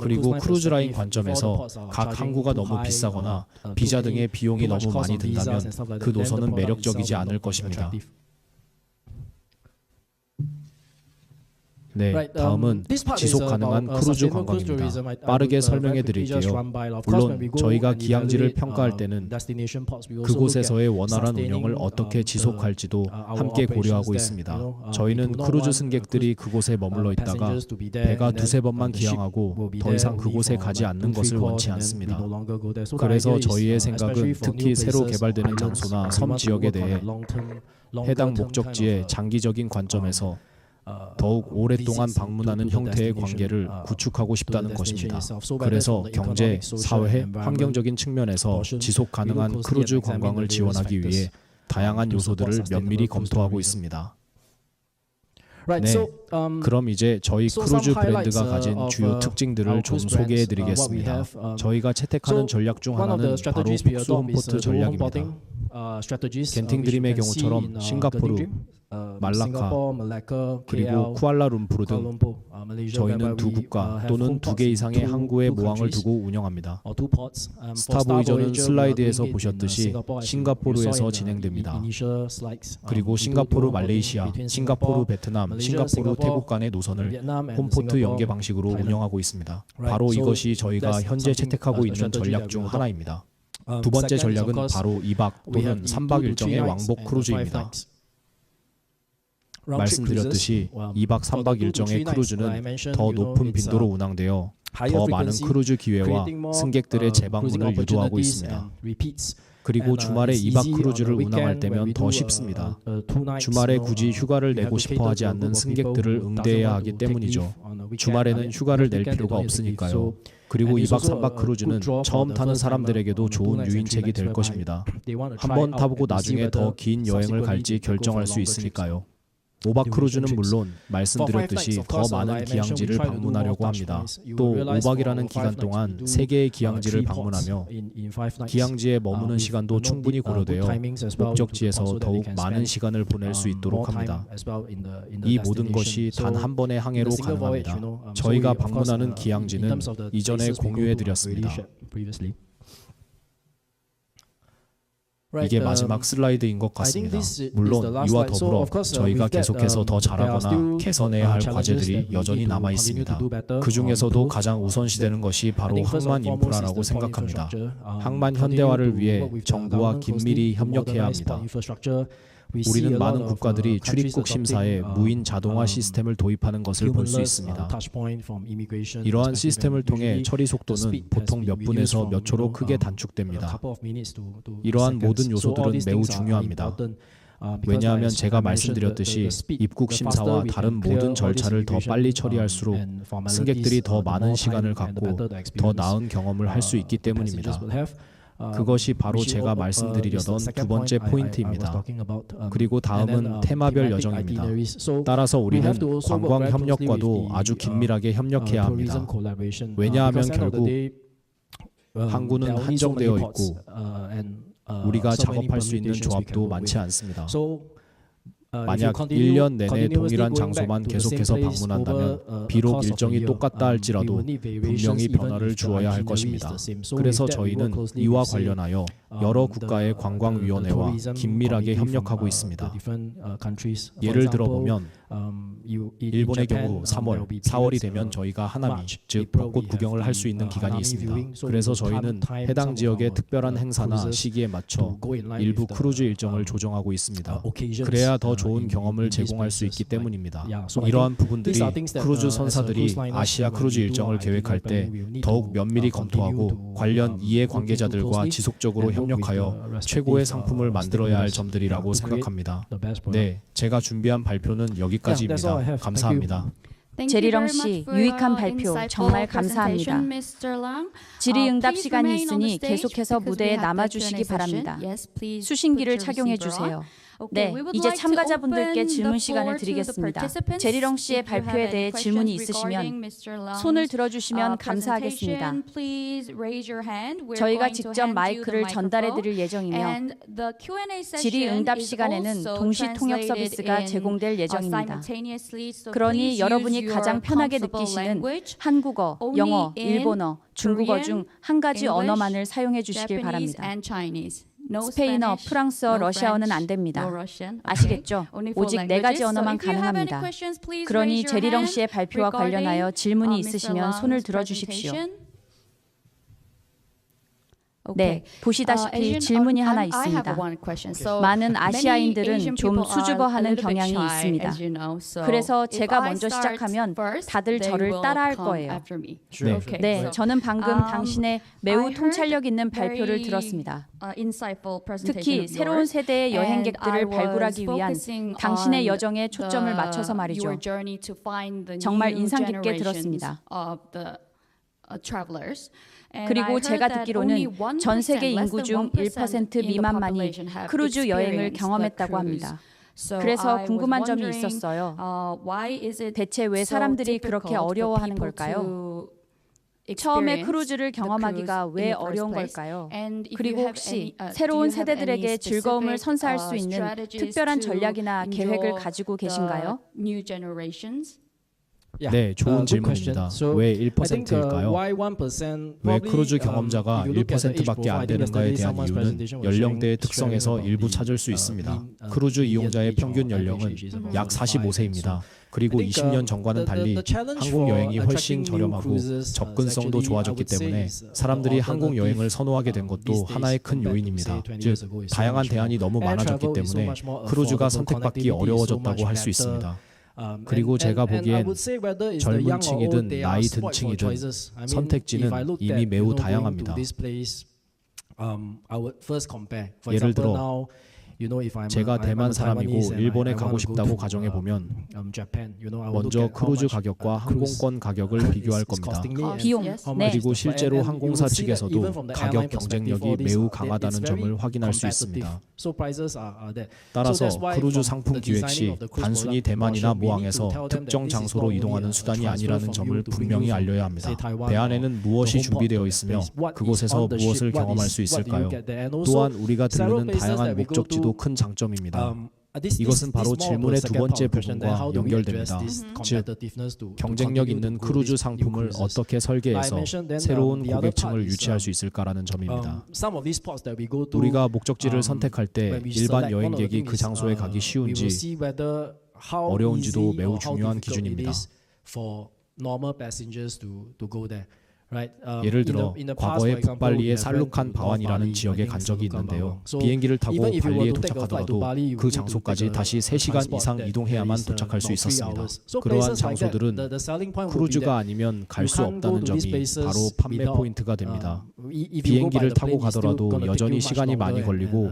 그리고 크루즈라인 관점에서 각 항구가 너무 비싸거나 비자 등의 비용이 너무 많이 든다면 그 노선은 매력적이지 않을 것입니다. 네, 다음은 지속 가능한 크루즈 관광입니다. 빠르게 설명해 드릴게요. 물론 저희가 기항지를 평가할 때는 그곳에서의 원활한 운영을 어떻게 지속할지도 함께 고려하고 있습니다. 저희는 크루즈 승객들이 그곳에 머물러 있다가 배가 두세 번만 기항하고 더 이상 그곳에 가지 않는 것을 원치 않습니다. 그래서 저희의 생각은 특히 새로 개발되는 장소나 섬 지역에 대해 해당 목적지의 장기적인 관점에서 더욱 오랫동안 방문하는 형태의 관계를 구축하고 싶다는 것입니다. 그래서 경제, 사회, 환경적인 측면에서 지속 가능한 크루즈 관광을 지원하기 위해 다양한 요소들을 면밀히 검토하고 있습니다. 네, 그럼 이제 저희 크루즈 브랜드가 가진 주요 특징들을 좀 소개해 드리겠습니다. 저희가 채택하는 전략 중 하나는 바로 복수 홈포트 전략입니다. 겐팅 드림의 경우처럼 싱가포르, 말라카, 그리고 쿠알라룸푸르 등 저희는 두 국가 또는 2개 이상의 항구에 모항을 두고 운영합니다. 스타보이저는 슬라이드에서 보셨듯이 싱가포르에서 진행됩니다. 그리고 싱가포르 말레이시아, 싱가포르 베트남, 싱가포르 태국 간의 노선을 홈포트 연계 방식으로 운영하고 있습니다. 바로 이것이 저희가 현재 채택하고 있는 전략 중 하나입니다. 두 번째 전략은 바로 2박 또는 3박 일정의 왕복 크루즈입니다. 말씀드렸듯이 2박 3박 일정의 크루즈는 더 높은 빈도로 운항되어 더 많은 크루즈 기회와 승객들의 재방문을 유도하고 있습니다. 그리고 주말에 2박 크루즈를 운항할 때면 더 쉽습니다. 주말에 굳이 휴가를 내고 싶어 하지 않는 승객들을 응대해야 하기 때문이죠. 주말에는 휴가를 낼 필요가 없으니까요. 그리고 2박 3박 크루즈는 처음 타는 사람들에게도 좋은 유인책이 될 것입니다. 한번 타보고 나중에 더 긴 여행을 갈지 결정할 수 있으니까요. 5박 크루즈는 물론 말씀드렸듯이 더 많은 기항지를 방문하려고 합니다. 또 5박이라는 기간 동안 3개의 기항지를 방문하며 기항지에 머무는 시간도 충분히 고려되어 목적지에서 더욱 많은 시간을 보낼 수 있도록 합니다. 이 모든 것이 단 한 번의 항해로 가능합니다. 저희가 방문하는 기항지는 이전에 공유해 드렸습니다. 이게 마지막 슬라이드인 것 같습니다. 물론 이와 더불어 저희가 계속해서 더 잘하거나 개선해야 할 과제들이 여전히 남아 있습니다. 그 중에서도 가장 우선시되는 것이 바로 항만 인프라라고 생각합니다. 항만 현대화를 위해 정부와 긴밀히 협력해야 합니다. 우리는 많은 국가들이 출입국 심사에 무인 자동화 시스템을 도입하는 것을 볼 수 있습니다. 이러한 시스템을 통해 처리 속도는 보통 몇 분에서 몇 초로 크게 단축됩니다. 이러한 모든 요소들은 매우 중요합니다. 왜냐하면 제가 말씀드렸듯이 입국 심사와 다른 모든 절차를 더 빨리 처리할수록 승객들이 더 많은 시간을 갖고 더 나은 경험을 할 수 있기 때문입니다. 그것이 바로 제가 말씀드리려던 두 번째 포인트입니다. 그리고 다음은 테마별 여정입니다. 따라서 우리는 관광 협력과도 아주 긴밀하게 협력해야 합니다. 왜냐하면 결국 항구는 한정되어 있고 우리가 작업할 수 있는 조합도 많지 않습니다. 만약 1년 내내 동일한 장소만 계속해서 방문한다면 비록 일정이 똑같다 할지라도 분명히 변화를 주어야 할 것입니다. 그래서 저희는 이와 관련하여 여러 국가의 관광위원회와 긴밀하게 협력하고 있습니다. 예를 들어보면 일본의 경우 3월, 4월이 되면 저희가 하나미, 즉 벚꽃 구경을 할 수 있는 기간이 있습니다. 그래서 저희는 해당 지역의 특별한 행사나 시기에 맞춰 일부 크루즈 일정을 조정하고 있습니다. 그래야 더 좋은 경험을 제공할 수 있기 때문입니다. 이러한 부분들이 크루즈 선사들이 아시아 크루즈 일정을 계획할 때 더욱 면밀히 검토하고 관련 이해 관계자들과 지속적으로 협력하여 최고의 상품을 만들어야 할 점들이라고 생각합니다. 네, 제가 준비한 발표는 여기까지입니다. 감사합니다. 제리렁 씨, 유익한 발표 정말 감사합니다. 질의응답 시간이 있으니 계속해서 무대에 남아주시기 바랍니다. 수신기를 착용해 주세요. 네, 이제 참가자분들께 질문 시간을 드리겠습니다. 제리렁 씨의 발표에 대해 질문이 있으시면 손을 들어주시면 감사하겠습니다. 저희가 직접 마이크를 전달해 드릴 예정이며 질의응답 시간에는 동시 통역 서비스가 제공될 예정입니다. 그러니 여러분이 가장 편하게 느끼시는 한국어, 영어, 일본어, 중국어 중 한 가지 언어만을 사용해 주시길 바랍니다. 스페인어, 프랑스어, 러시아어는 안 됩니다. 아시겠죠? 오직 4가지 언어만 가능합니다. 그러니 제리렁 씨의 발표와 관련하여 질문이 있으시면 손을 들어주십시오. 네, 보시다시피 질문이 하나 있습니다. 많은 아시아인들은 좀 수줍어하는 경향이 있습니다. 그래서 제가 먼저 시작하면 다들 저를 따라할 거예요. 네, 저는 방금 당신의 매우 통찰력 있는 발표를 들었습니다. 특히 새로운 세대의 여행객들을 발굴하기 위한 당신의 여정에 초점을 맞춰서 말이죠. 정말 인상 깊게 들었습니다. 그리고 제가 듣기로는 전 세계 인구 중 1% 미만만이 크루즈 여행을 경험했다고 합니다. 그래서 궁금한 점이 있었어요. 대체 왜 사람들이 그렇게 어려워하는 걸까요? 처음에 크루즈를 경험하기가 왜 어려운 걸까요? 그리고 혹시 새로운 세대들에게 즐거움을 선사할 수 있는 특별한 전략이나 계획을 가지고 계신가요? 네, 좋은 질문입니다. 왜 1%일까요? 왜 크루즈 경험자가 1%밖에 안 되는가에 대한 이유는 연령대의 특성에서 일부 찾을 수 있습니다. 크루즈 이용자의 평균 연령은 약 45세입니다. 그리고 20년 전과는 달리 항공 여행이 훨씬 저렴하고 접근성도 좋아졌기 때문에 사람들이 항공 여행을 선호하게 된 것도 하나의 큰 요인입니다. 즉, 다양한 대안이 너무 많아졌기 때문에 크루즈가 선택받기 어려워졌다고 할 수 있습니다. 그리고 제가 보기엔 젊은 층이든 나이 든 층이든 선택지는 이미 매우 다양합니다. 예를 들어 제가 대만 사람이고 일본에 가고 싶다고 가정해보면 먼저 크루즈 가격과 항공권 가격을 비교할 겁니다. 비용. 네. 그리고 실제로 항공사 측에서도 가격 경쟁력이 매우 강하다는 점을 확인할 수 있습니다. 따라서 크루즈 상품 기획 시 단순히 대만이나 모항에서 특정 장소로 이동하는 수단이 아니라는 점을 분명히 알려야 합니다. 대안에는 무엇이 준비되어 있으며 그곳에서 무엇을 경험할 수 있을까요? 또한 우리가 들르는 다양한 목적지도 큰 장점입니다. 이것은 바로 질문의 두 번째 부분과 연결됩니다. 즉, 경쟁력 있는 크루즈 상품을 어떻게 설계해서 새로운 고객층을 유치할 수 있을까라는 점입니다. 우리가 목적지를 선택할 때 일반 여행객이 그 장소에 가기 쉬운지 어려운지도 매우 중요한 기준입니다. 예를 들어 과거에 북발리의 살루칸 바완이라는 지역에 간 적이 있는데요. 비행기를 타고 발리에 도착하더라도 그 장소까지 다시 3시간 이상 이동해야만 도착할 수 있었습니다. 그러한 장소들은 크루즈가 아니면 갈 수 없다는 점이 바로 판매 포인트가 됩니다. 비행기를 타고 가더라도 여전히 시간이 많이 걸리고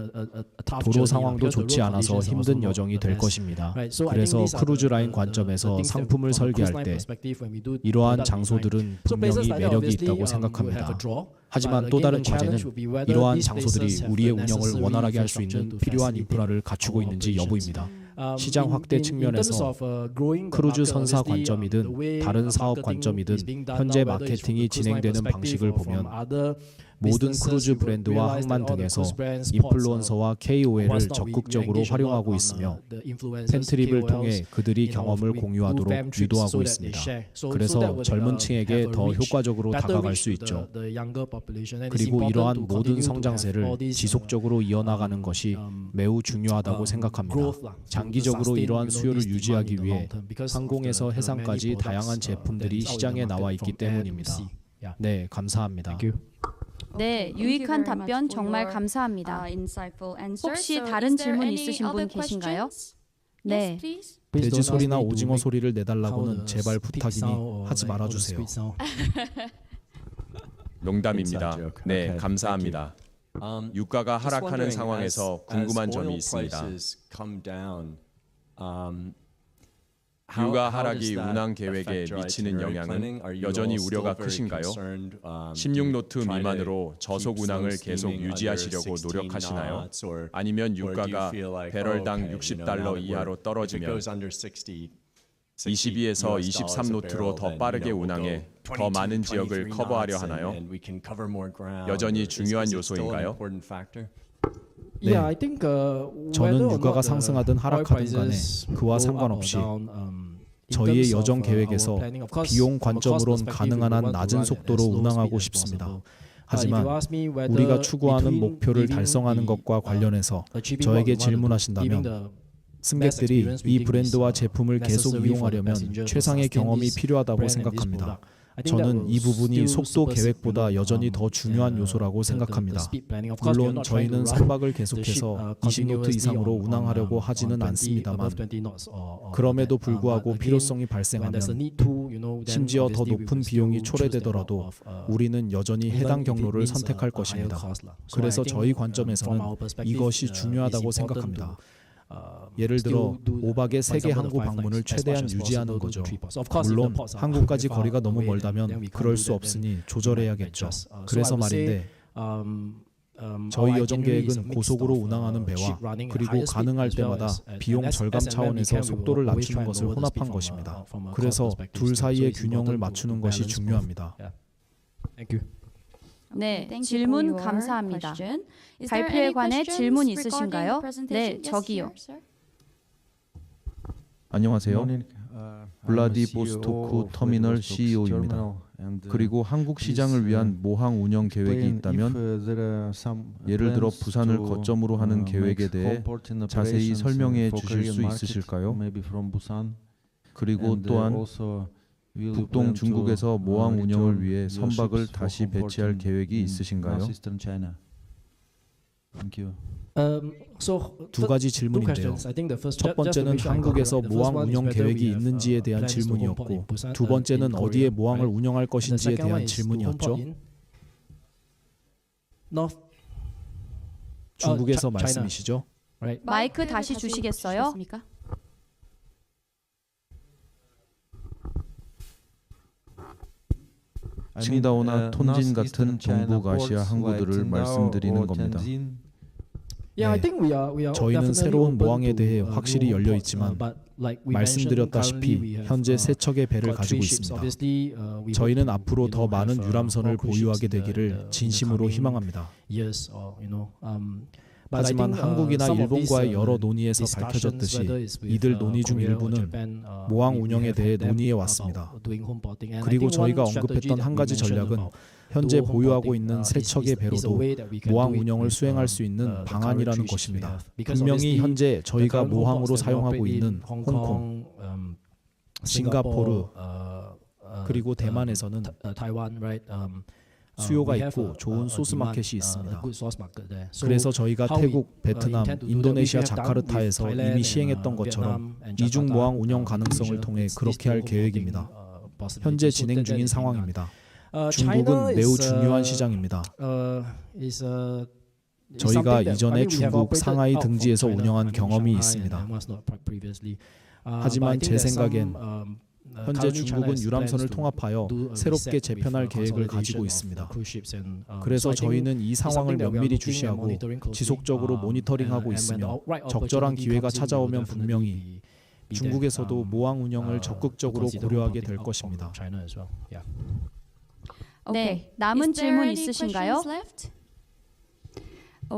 도로 상황도 좋지 않아서 힘든 여정이 될 것입니다. 그래서 크루즈 라인 관점에서 상품을 설계할 때 이러한 장소들은 분명히 매력이 있다고 생각합니다. 하지만 또 다른 과제는 이러한 장소들이 우리의 운영을 원활하게 할 수 있는 필요한 인프라를 갖추고 있는지 여부입니다. 시장 확대 측면에서 크루즈 선사 관점이든 다른 사업 관점이든 현재 마케팅이 진행되는 방식을 보면 모든 크루즈 브랜드와 항만 등에서 인플루언서와 KOL을 적극적으로 활용하고 있으며 팬트립을 통해 그들이 경험을 공유하도록 유도하고 있습니다. 그래서 젊은 층에게 더 효과적으로 다가갈 수 있죠. 그리고 이러한 모든 성장세를 지속적으로 이어나가는 것이 매우 중요하다고 생각합니다. 장기적으로 이러한 수요를 유지하기 위해 항공에서 해상까지 다양한 제품들이 시장에 나와 있기 때문입니다. 네, 감사합니다. 네, 유익한 답변 정말 감사합니다. 혹시 다른 질문 있으신 분 계신가요? 네. 돼지 소리나 오징어 소리를 내달라고는 제발 부탁이니 하지 말아주세요. 농담입니다. 네, 감사합니다. 유가가 하락하는 상황에서 궁금한 점이 있습니다. 유가 하락이 운항 계획에 미치는 영향은 여전히 우려가 크신가요? 16노트 미만으로 저속 운항을 계속 유지하시려고 노력하시나요? 아니면 유가가 배럴당 $60 이하로 떨어지면 22에서 23노트로 더 빠르게 운항해 더 많은 지역을 커버하려 하나요? 여전히 중요한 요소인가요? 네, 저는 유가가 상승하든 하락하든 간에 그와 상관없이 저희의 여정 계획에서 비용 관점으론 가능한 한 낮은 속도로 운항하고 싶습니다. 하지만 우리가 추구하는 목표를 달성하는 것과 관련해서 저에게 질문하신다면 승객들이 이 브랜드와 제품을 계속 이용하려면 최상의 경험이 필요하다고 생각합니다. 저는 이 부분이 속도 계획보다 여전히 더 중요한 요소라고 생각합니다. 물론 저희는 선박을 계속해서 20노트 이상으로 운항하려고 하지는 않습니다만 그럼에도 불구하고 필요성이 발생하면 심지어 더 높은 비용이 초래되더라도 우리는 여전히 해당 경로를 선택할 것입니다. 그래서 저희 관점에서는 이것이 중요하다고 생각합니다. 예를 들어 5박의 세계 항구 방문을 최대한 유지하는 거죠. 물론 한국까지 거리가 너무 멀다면 그럴 수 없으니 조절해야겠죠. 그래서 말인데 저희 여정 계획은 고속으로 운항하는 배와 그리고 가능할 때마다 비용 절감 차원에서 속도를 낮추는 것을 혼합한 것입니다. 그래서 둘 사이의 균형을 맞추는 것이 중요합니다. 네, 질문 감사합니다. 발표에 관해 질문 있으신가요? 네, 저기요. 안녕하세요. 블라디보스토크 터미널 CEO입니다. 그리고 한국 시장을 위한 모항 운영 계획이 있다면 예를 들어 부산을 거점으로 하는 계획에 대해 자세히 설명해 주실 수 있으실까요? 그리고 또한 북동 중국에서 모항 운영을 위해 선박을 다시 배치할 계획이 있으신가요? 두 가지 질문인데요. 첫 번째는 한국에서 모항 운영 계획이 있는지에 대한 질문이었고 두 번째는 어디에 모항을 운영할 것인지에 대한 질문이었죠. 중국에서 말씀이시죠? 마이크 다시 주시겠어요? 칭다오나 톤진 같은 동북아시아 항구들을 말씀드리는 겁니다. 저희는 새로운 모항에 대해 확실히 열려 있지만 말씀드렸다시피 현재 세 척의 배를 가지고 있습니다. 저희는 앞으로 더 많은 유람선을 보유하게 되기를 진심으로 희망합니다. 하지만 한국이나 일본과의 여러 논의에서 밝혀졌듯이 이들 논의 중 일부는 모항 운영에 대해 논의해 왔습니다. 그리고 저희가 언급했던 한 가지 전략은 현재 보유하고 있는 세 척의 배로도 모항 운영을 수행할 수 있는 방안이라는 것입니다. 분명히 현재 저희가 모항으로 사용하고 있는 홍콩, 싱가포르, 그리고 대만에서는 수요가 있고 좋은 소스 마켓이 있습니다. 그래서 저희가 태국, 베트남, 인도네시아 자카르타에서 이미 시행했던 것처럼 이중 모항 운영 가능성을 통해 그렇게 할 계획입니다. 현재 진행 중인 상황입니다. 중국은 매우 중요한 시장입니다. 저희가 이전에 중국 상하이 등지에서 운영한 경험이 있습니다. 하지만 제 생각엔 현재 중국은 유람선을 통합하여 새롭게 재편할 계획을 가지고 있습니다. 그래서 저희는 이 상황을 면밀히 주시하고 지속적으로 모니터링하고 있으며 적절한 기회가 찾아오면 분명히 중국에서도 모항 운영을 적극적으로 고려하게 될 것입니다. 네, 남은 질문 있으신가요?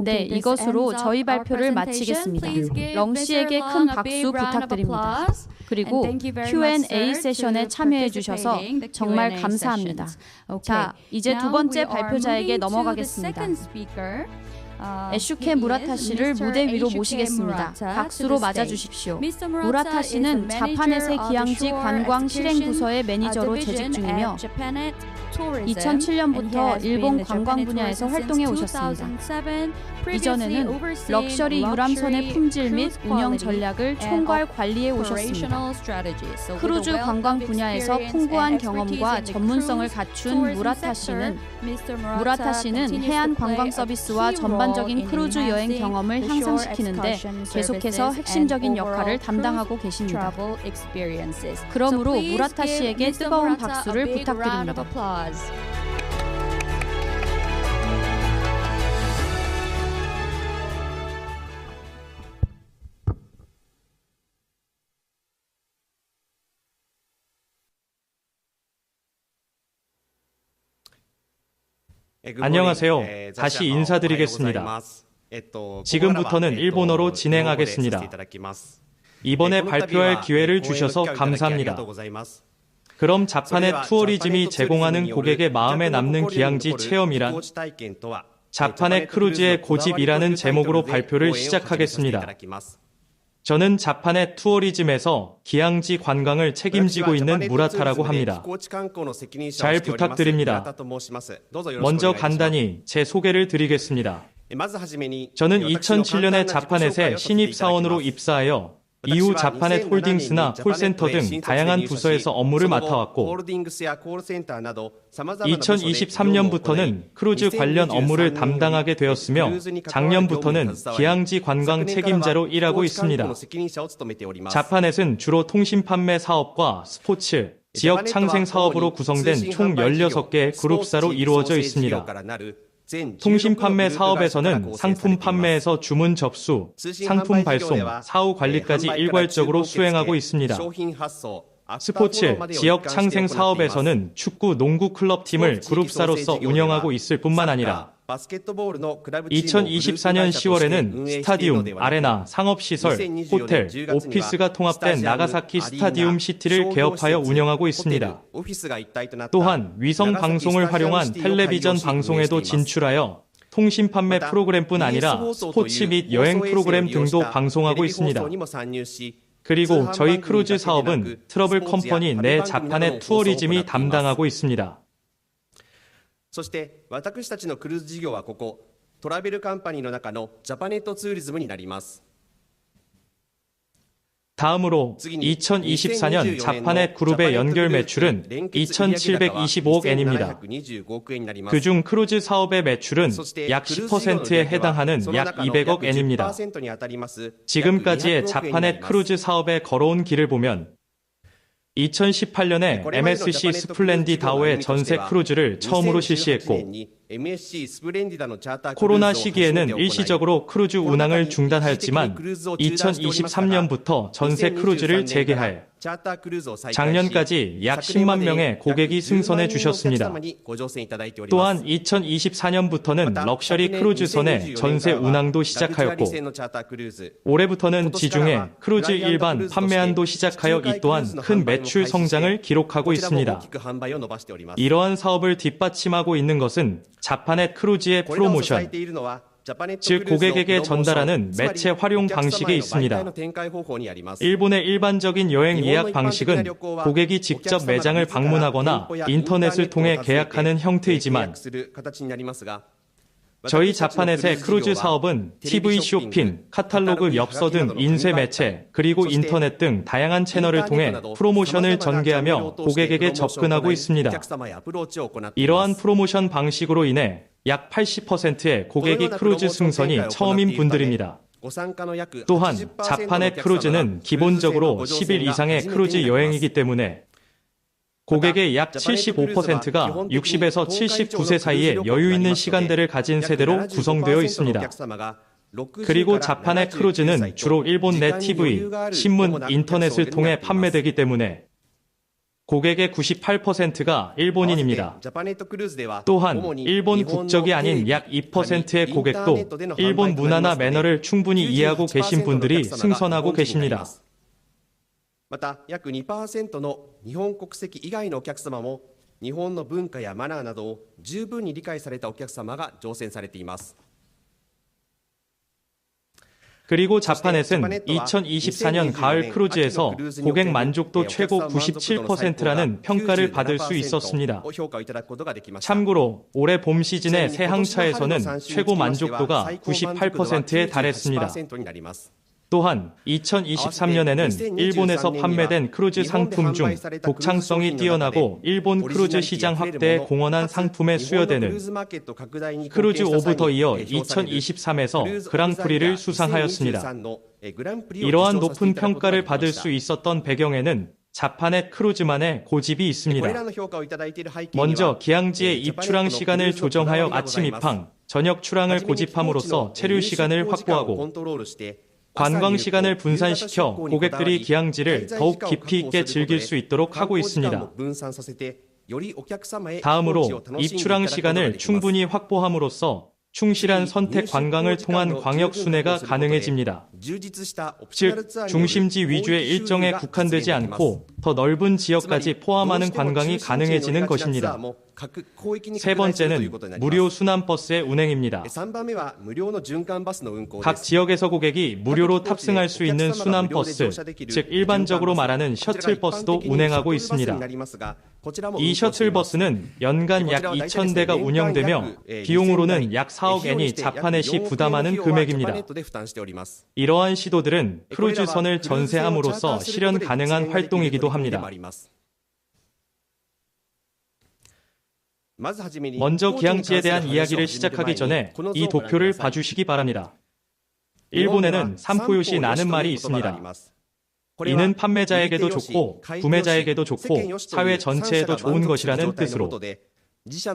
네, 이것으로 저희 발표를 마치겠습니다. 렁 씨에게 큰 박수 부탁드립니다. 그리고 Q&A 세션에 참여해 주셔서 정말 감사합니다. 자, 이제 두 번째 발표자에게 넘어가겠습니다. 에슈케 무라타 씨를 무대 위로 모시겠습니다. 박수로 맞아주십시오. 무라타 씨는 자파넷의 기양지 관광 실행부서의 매니저로 재직 중이며 2007년부터 일본 관광 분야에서 활동해 오셨습니다. 이전에는 럭셔리 유람선의 품질 및 운영 전략을 총괄 관리해 오셨습니다. 크루즈 관광 분야에서 풍부한 경험과 전문성을 갖춘 무라타 씨는 해안 관광 서비스와 전반적인 크루즈 여행 경험을 향상시키는데 계속해서 핵심적인 역할을 담당하고 계십니다. 그러므로 무라타 씨에게 뜨거운 박수를 부탁드립니다. 안녕하세요. 다시 인사드리겠습니다. 지금부터는 일본어로 진행하겠습니다. 이번에 발표할 기회를 주셔서 감사합니다. 그럼 자파넷 투어리즘이 제공하는 고객의 마음에 남는 기항지 체험이란 자파넷 크루즈의 고집이라는 제목으로 발표를 시작하겠습니다. 저는 자파넷 투어리즘에서 기항지 관광을 책임지고 있는 무라타라고 합니다. 잘 부탁드립니다. 먼저 간단히 제 소개를 드리겠습니다. 저는 2007년에 자파넷에 신입사원으로 입사하여 이후 자파넷 홀딩스나 콜센터 등 다양한 부서에서 업무를 맡아왔고 2023년부터는 크루즈 관련 업무를 담당하게 되었으며 작년부터는 기항지 관광 책임자로 일하고 있습니다. 자파넷은 주로 통신 판매 사업과 스포츠, 지역 창생 사업으로 구성된 총 16개의 그룹사로 이루어져 있습니다. 통신 판매 사업에서는 상품 판매에서 주문 접수, 상품 발송, 사후 관리까지 일괄적으로 수행하고 있습니다. 스포츠, 지역 창생 사업에서는 축구, 농구 클럽 팀을 그룹사로서 운영하고 있을 뿐만 아니라 2024년 10월에는 스타디움, 아레나, 상업시설, 호텔, 오피스가 통합된 나가사키 스타디움 시티를 개업하여 운영하고 있습니다. 또한 위성 방송을 활용한 텔레비전 방송에도 진출하여 통신 판매 프로그램뿐 아니라 스포츠 및 여행 프로그램 등도 방송하고 있습니다. 그리고 저희 크루즈 사업은 트러블 컴퍼니 내 자파넷 투어리즘이 담당하고 있습니다. そして私たちのクルーズ事業はここトラベルカンパニーの中のジャパネットツーリズムになります。 다음으로 2024년 자파넷 그룹의 연결 매출은 2,725억 엔입니다. 그중 크루즈 사업의 매출은 약 10%에 해당하는 약 200억 엔입니다. 지금까지의 자파넷 크루즈 사업에 걸어온 길을 보면 2018년에 MSC 스플렌디다오의 전세 크루즈를 처음으로 실시했고 코로나 시기에는 일시적으로 크루즈 운항을 중단하였지만 2023년부터 전세 크루즈를 재개하여 작년까지 약 10만 명의 고객이 승선해 주셨습니다. 또한 2024년부터는 럭셔리 크루즈선의 전세 운항도 시작하였고 올해부터는 지중해 크루즈 일반 판매안도 시작하여 이 또한 큰 매출 성장을 기록하고 있습니다. 이러한 사업을 뒷받침하고 있는 것은 자파넷 크루즈의 프로모션, 즉 고객에게 전달하는 매체 활용 방식에 있습니다. 일본의 일반적인 여행 예약 방식은 고객이 직접 매장을 방문하거나 인터넷을 통해 계약하는 형태이지만 저희 자파넷의 크루즈 사업은 TV 쇼핑, 카탈로그 엽서 등 인쇄 매체, 그리고 인터넷 등 다양한 채널을 통해 프로모션을 전개하며 고객에게 접근하고 있습니다. 이러한 프로모션 방식으로 인해 약 80%의 고객이 크루즈 승선이 처음인 분들입니다. 또한 자파넷 크루즈는 기본적으로 10일 이상의 크루즈 여행이기 때문에 고객의 약 75%가 60에서 79세 사이에 여유 있는 시간대를 가진 세대로 구성되어 있습니다. 그리고 자파넷 크루즈는 주로 일본 내 TV, 신문, 인터넷을 통해 판매되기 때문에 고객의 98%가 일본인입니다. 또한 일본 국적이 아닌 약 2%의 고객도 일본 문화나 매너를 충분히 이해하고 계신 분들이 승선하고 계십니다. また約 2% の日本国籍以外のお客様も日本の文化やマナーなどを十分に理解されたお客様が乗船されています。 그리고 자파넷은 2024년 가을 크루즈에서 고객 만족도 최고 97%라는 평가를 받을 수 있었습니다. 참고로 올해 봄 시즌의 새 항차에서는 최고 만족도가 98%에 달했습니다. 또한 2023년에는 일본에서 판매된 크루즈 상품 중 독창성이 뛰어나고 일본 크루즈 시장 확대에 공헌한 상품에 수여되는 크루즈 오브 더 이어 2023에서 그랑프리를 수상하였습니다. 이러한 높은 평가를 받을 수 있었던 배경에는 자파넷 크루즈만의 고집이 있습니다. 먼저 기항지의 입출항 시간을 조정하여 아침 입항, 저녁 출항을 고집함으로써 체류 시간을 확보하고 관광 시간을 분산시켜 고객들이 기항지를 더욱 깊이 있게 즐길 수 있도록 하고 있습니다. 다음으로 입출항 시간을 충분히 확보함으로써 충실한 선택 관광을 통한 광역 순회가 가능해집니다. 즉, 중심지 위주의 일정에 국한되지 않고 더 넓은 지역까지 포함하는 관광이 가능해지는 것입니다. 세 번째는 무료 순환버스의 운행입니다. 각 지역에서 고객이 무료로 탑승할 수 있는 순환버스, 즉 일반적으로 말하는 셔틀버스도 운행하고 있습니다. 이 셔틀버스는 연간 약 2,000대가 운영되며 비용으로는 약 4억 엔이 자파넷이 부담하는 금액입니다. 이러한 시도들은 크루즈선을 전세함으로써 실현 가능한 활동이기도 합니다. 먼저 기항지에 대한 이야기를 시작하기 전에 이 도표를 봐주시기 바랍니다. 일본에는 삼포요시 라는 말이 있습니다. 이는 판매자에게도 좋고 구매자에게도 좋고 사회 전체에도 좋은 것이라는 뜻으로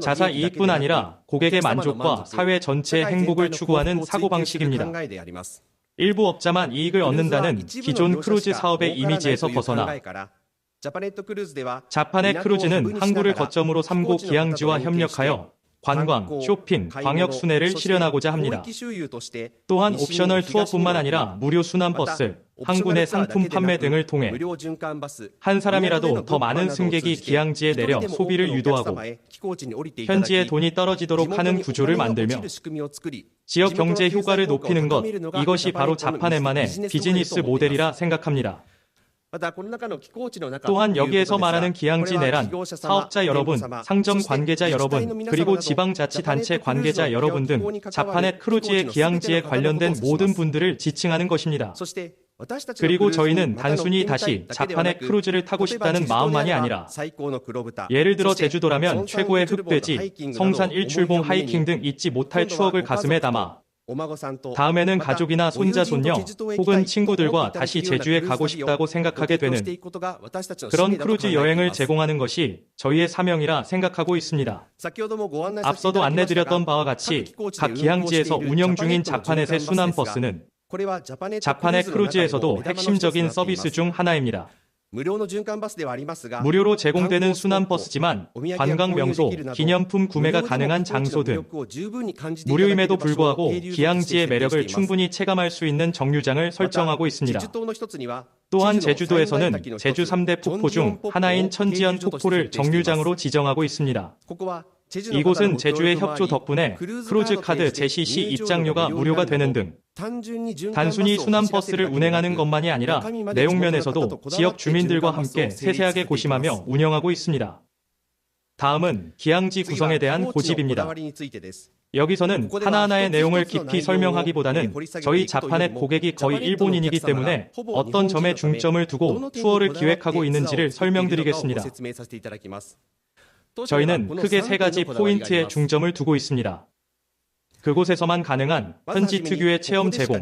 자사 이익뿐 아니라 고객의 만족과 사회 전체의 행복을 추구하는 사고방식입니다. 일부 업자만 이익을 얻는다는 기존 크루즈 사업의 이미지에서 벗어나 자파넷 크루즈는 항구를 거점으로 삼고 기항지와 협력하여 관광, 쇼핑, 광역 순회를 실현하고자 합니다. 또한 옵셔널 투어뿐만 아니라 무료 순환버스, 항구 내 상품 판매 등을 통해 한 사람이라도 더 많은 승객이 기항지에 내려 소비를 유도하고 현지에 돈이 떨어지도록 하는 구조를 만들며 지역 경제 효과를 높이는 것, 이것이 바로 자파넷만의 비즈니스 모델이라 생각합니다. 또한 여기에서 말하는 기항지 내란, 사업자 여러분, 상점 관계자 여러분, 그리고 지방자치단체 관계자 여러분 등 자파넷 크루즈의 기항지에 관련된 모든 분들을 지칭하는 것입니다. 그리고 저희는 단순히 다시 자파넷 크루즈를 타고 싶다는 마음만이 아니라 예를 들어 제주도라면 최고의 흑돼지, 성산 일출봉 하이킹 등 잊지 못할 추억을 가슴에 담아 다음에는 가족이나 손자, 손녀 혹은 친구들과 다시 제주에 가고 싶다고 생각하게 되는 그런 크루즈 여행을 제공하는 것이 저희의 사명이라 생각하고 있습니다. 앞서도 안내드렸던 바와 같이 각 기항지에서 운영 중인 자파넷의 순환버스는 자파넷 크루즈에서도 핵심적인 서비스 중 하나입니다. 무료로 제공되는 순환버스지만 관광 명소, 기념품 구매가 가능한 장소 등 무료임에도 불구하고 기항지의 매력을 충분히 체감할 수 있는 정류장을 설정하고 있습니다. 또한 제주도에서는 제주 3대 폭포 중 하나인 천지연 폭포를 정류장으로 지정하고 있습니다. 이곳은 제주의 협조 덕분에 크루즈 카드 제시 시 입장료가 무료가 되는 등 단순히 순환버스를 운행하는 것만이 아니라 내용면에서도 지역 주민들과 함께 세세하게 고심하며 운영하고 있습니다. 다음은 기항지 구성에 대한 고집입니다. 여기서는 하나하나의 내용을 깊이 설명하기보다는 저희 자파넷 고객이 거의 일본인이기 때문에 어떤 점에 중점을 두고 투어를 기획하고 있는지를 설명드리겠습니다. 저희는 크게 세 가지 포인트에 중점을 두고 있습니다. 그곳에서만 가능한 현지 특유의 체험 제공.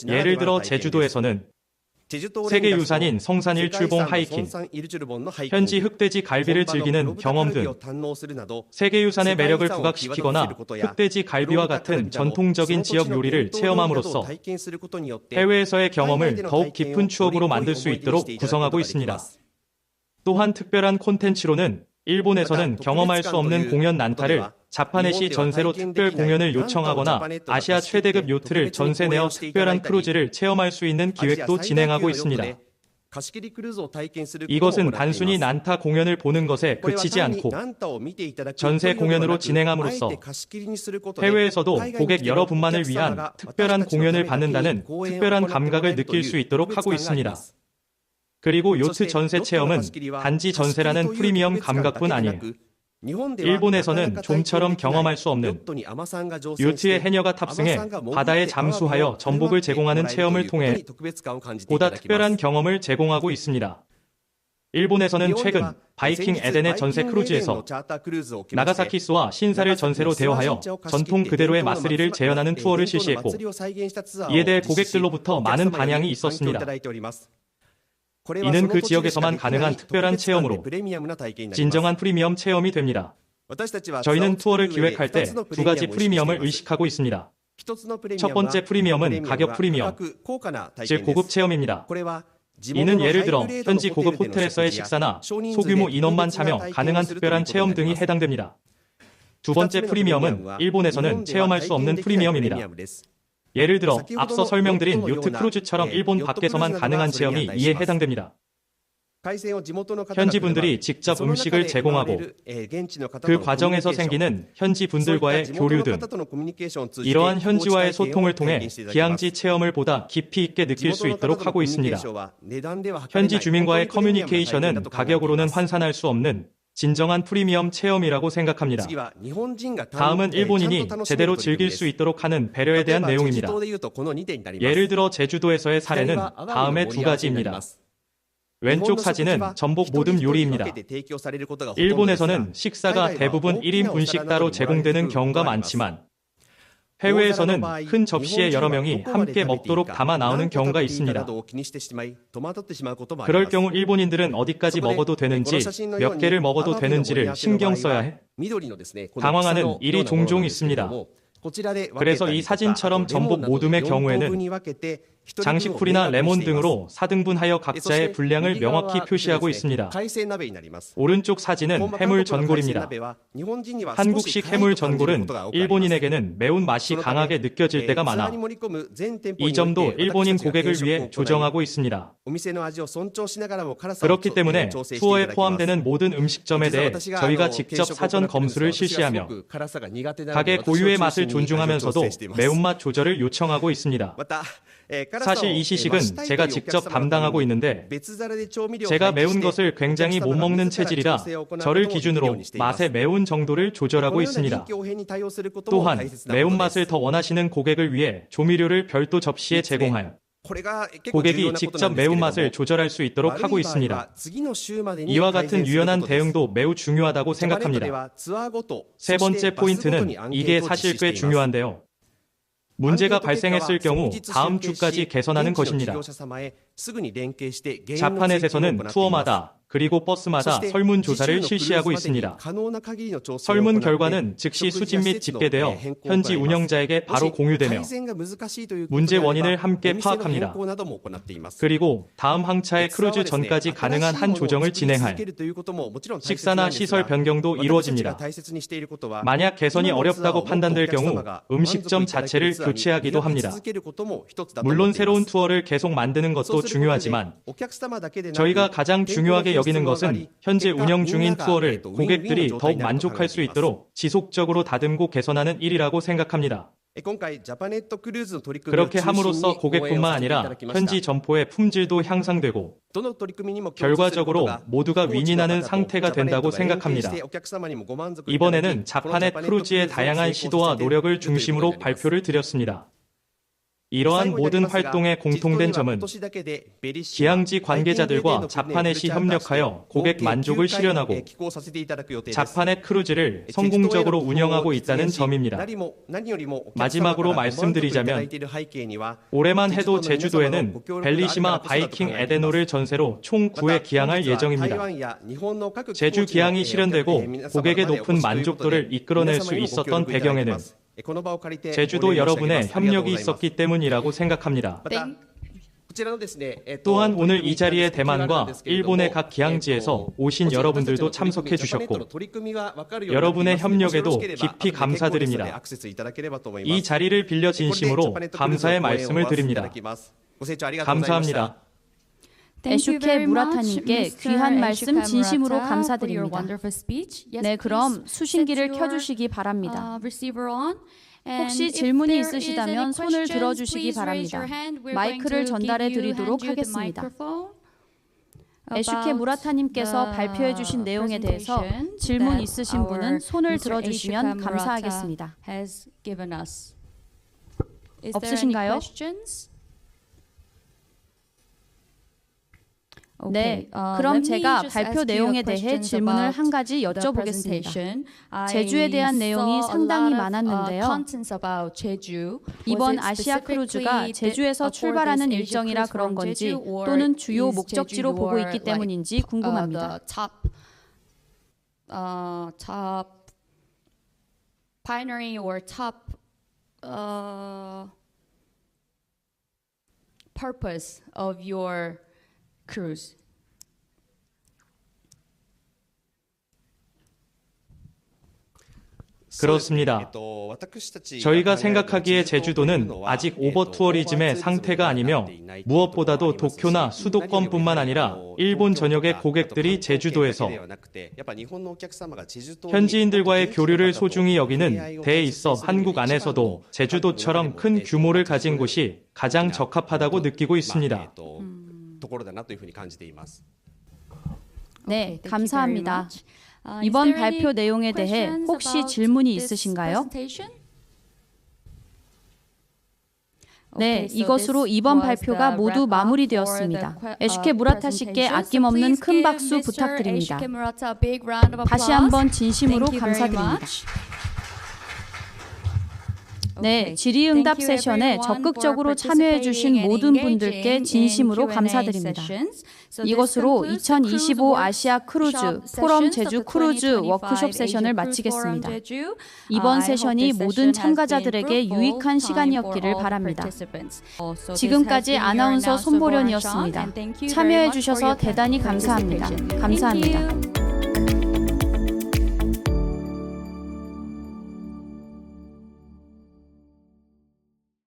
예를 들어 제주도에서는 세계유산인 성산 일출봉 하이킹, 현지 흑돼지 갈비를 즐기는 경험 등 세계유산의 매력을 부각시키거나 흑돼지 갈비와 같은 전통적인 지역 요리를 체험함으로써 해외에서의 경험을 더욱 깊은 추억으로 만들 수 있도록 구성하고 있습니다. 또한 특별한 콘텐츠로는 일본에서는 경험할 수 없는 공연 난타를 자파넷이 전세로 특별 공연을 요청하거나 아시아 최대급 요트를 전세 내어 특별한 크루즈를 체험할 수 있는 기획도 진행하고 있습니다. 이것은 단순히 난타 공연을 보는 것에 그치지 않고 전세 공연으로 진행함으로써 해외에서도 고객 여러분만을 위한 특별한 공연을 받는다는 특별한 감각을 느낄 수 있도록 하고 있습니다. 그리고 요트 전세 체험은 단지 전세라는 프리미엄 감각뿐 아니에요. 일본에서는 좀처럼 경험할 수 없는 요트에 해녀가 탑승해 바다에 잠수하여 전복을 제공하는 체험을 통해 보다 특별한 경험을 제공하고 있습니다. 일본에서는 최근 바이킹 에덴의 전세 크루즈에서 나가사키스와 신사를 전세로 대여하여 전통 그대로의 마쓰리를 재현하는 투어를 실시했고 이에 대해 고객들로부터 많은 반향이 있었습니다. 이는 그 지역에서만 가능한 특별한 체험으로 진정한 프리미엄 체험이 됩니다. 저희는 투어를 기획할 때 두 가지 프리미엄을 의식하고 있습니다. 첫 번째 프리미엄은 가격 프리미엄, 즉 고급 체험입니다. 이는 예를 들어 현지 고급 호텔에서의 식사나 소규모 인원만 참여 가능한 특별한 체험 등이 해당됩니다. 두 번째 프리미엄은 일본에서는 체험할 수 없는 프리미엄입니다. 예를 들어 앞서 설명드린 요트 크루즈처럼 일본 밖에서만 가능한 체험이 이에 해당됩니다. 현지 분들이 직접 음식을 제공하고 그 과정에서 생기는 현지 분들과의 교류 등 이러한 현지와의 소통을 통해 기항지 체험을 보다 깊이 있게 느낄 수 있도록 하고 있습니다. 현지 주민과의 커뮤니케이션은 가격으로는 환산할 수 없는 진정한 프리미엄 체험이라고 생각합니다. 다음은 일본인이 제대로 즐길 수 있도록 하는 배려에 대한 내용입니다. 예를 들어 제주도에서의 사례는 다음의 두 가지입니다. 왼쪽 사진은 전복 모듬 요리입니다. 일본에서는 식사가 대부분 1인 분식 따로 제공되는 경우가 많지만 해외에서는 큰 접시에 여러 명이 함께 먹도록 담아 나오는 경우가 있습니다. 그럴 경우 일본인들은 어디까지 먹어도 되는지, 몇 개를 먹어도 되는지를 신경 써야 해 당황하는 일이 종종 있습니다. 그래서 이 사진처럼 전복 모듬의 경우에는 장식풀이나 레몬 등으로 4등분하여 각자의 분량을 명확히 표시하고 있습니다. 오른쪽 사진은 해물 전골입니다. 한국식 해물 전골은 일본인에게는 매운 맛이 강하게 느껴질 때가 많아 이 점도 일본인 고객을 위해 조정하고 있습니다. 그렇기 때문에 투어에 포함되는 모든 음식점에 대해 저희가 직접 사전 검수를 실시하며 가게 고유의 맛을 존중하면서도 매운맛 조절을 요청하고 있습니다. 사실 이 시식은 제가 직접 담당하고 있는데 제가 매운 것을 굉장히 못 먹는 체질이라 저를 기준으로 맛의 매운 정도를 조절하고 있습니다. 또한 매운맛을 더 원하시는 고객을 위해 조미료를 별도 접시에 제공하여 고객이 직접 매운맛을 조절할 수 있도록 하고 있습니다. 이와 같은 유연한 대응도 매우 중요하다고 생각합니다. 세 번째 포인트는 이게 사실 꽤 중요한데요. 문제가 발생했을 경우 다음 주까지 개선하는 것입니다. 자파넷에서는 투어마다 그리고 버스마다 설문조사를 실시하고 있습니다. 설문 결과는 즉시 수집 및 집계되어 현지 운영자에게 바로 공유되며 문제 원인을 함께 파악합니다. 그리고 다음 항차의 크루즈 전까지 가능한 한 조정을 진행하여 식사나 시설 변경도 이루어집니다. 만약 개선이 어렵다고 판단될 경우 음식점 자체를 교체하기도 합니다. 물론 새로운 투어를 계속 만드는 것도 중요하지만 저희가 가장 중요하게 여기는 것은 현재 운영 중인 투어를 고객들이 더욱 만족할 수 있도록 지속적으로 다듬고 개선하는 일이라고 생각합니다. 그렇게 함으로써 고객뿐만 아니라 현지 점포의 품질도 향상되고 결과적으로 모두가 윈윈하는 상태가 된다고 생각합니다. 이번에는 자파넷 크루즈의 다양한 시도와 노력을 중심으로 발표를 드렸습니다. 이러한 모든 활동의 공통된 점은 기항지 관계자들과 자파넷이 협력하여 고객 만족을 실현하고 자파넷 크루즈를 성공적으로 운영하고 있다는 점입니다. 마지막으로 말씀드리자면 올해만 해도 제주도에는 벨리시마 바이킹 에덴호를 전세로 총 9회 기항할 예정입니다. 제주 기항이 실현되고 고객의 높은 만족도를 이끌어낼 수 있었던 배경에는 제주도 여러분의 협력이 있었기 때문이라고 생각합니다. 또한 오늘 이 자리에 대만과 일본의 각 기항지에서 오신 여러분들도 참석해 주셨고 여러분의 협력에도 깊이 감사드립니다. 이 자리를 빌려 진심으로 감사의 말씀을 드립니다. 감사합니다. 에슈케 무라타님께 귀한 말씀 진심으로 감사드립니다. 네, 그럼 수신기를 켜주시기 바랍니다. 혹시 질문이 있으시다면 손을 들어주시기 바랍니다. 마이크를 전달해 드리도록 하겠습니다. 에슈케 무라타님께서 발표해 주신 내용에 대해서 질문 있으신 분은 손을 들어주시면 감사하겠습니다. 없으신가요? 네, 그럼 제가 발표 내용에 대해 질문을 한 가지 여쭤보겠습니다. 제주에 대한 내용이 상당히 많았는데요. 이번 아시아 크루즈가 제주에서 출발하는 일정이라 그런 건지 또는 주요 목적지로 보고 있기 때문인지 궁금합니다. binary or top purpose of your cruise. 그렇습니다. 저희가 생각하기에 제주도는 아직 오버투어리즘의 상태가 아니며 무엇보다도 도쿄나 수도권뿐만 아니라 일본 전역의 고객들이 제주도에서 현지인들과의 교류를 소중히 여기는 데에 있어 한국 안에서도 제주도처럼 큰 규모를 가진 곳이 가장 적합하다고 느끼고 있습니다. 네, 감사합니다. 이번 발표 내용에 대해 혹시 질문이 있으신가요? 네, 이것으로 이번 발표가 모두 마무리되었습니다. 에슈케 무라타 씨께 아낌없는 큰 박수 부탁드립니다. 다시 한번 진심으로 감사드립니다. 네, 질의응답 세션에 적극적으로 참여해 주신 모든 분들께 진심으로 감사드립니다. 이것으로 2025 아시아 크루즈 포럼 제주 크루즈 워크숍 세션을 마치겠습니다. 이번 세션이 모든 참가자들에게 유익한 시간이었기를 바랍니다. 지금까지 아나운서 손보련이었습니다. 참여해 주셔서 대단히 감사합니다. 감사합니다.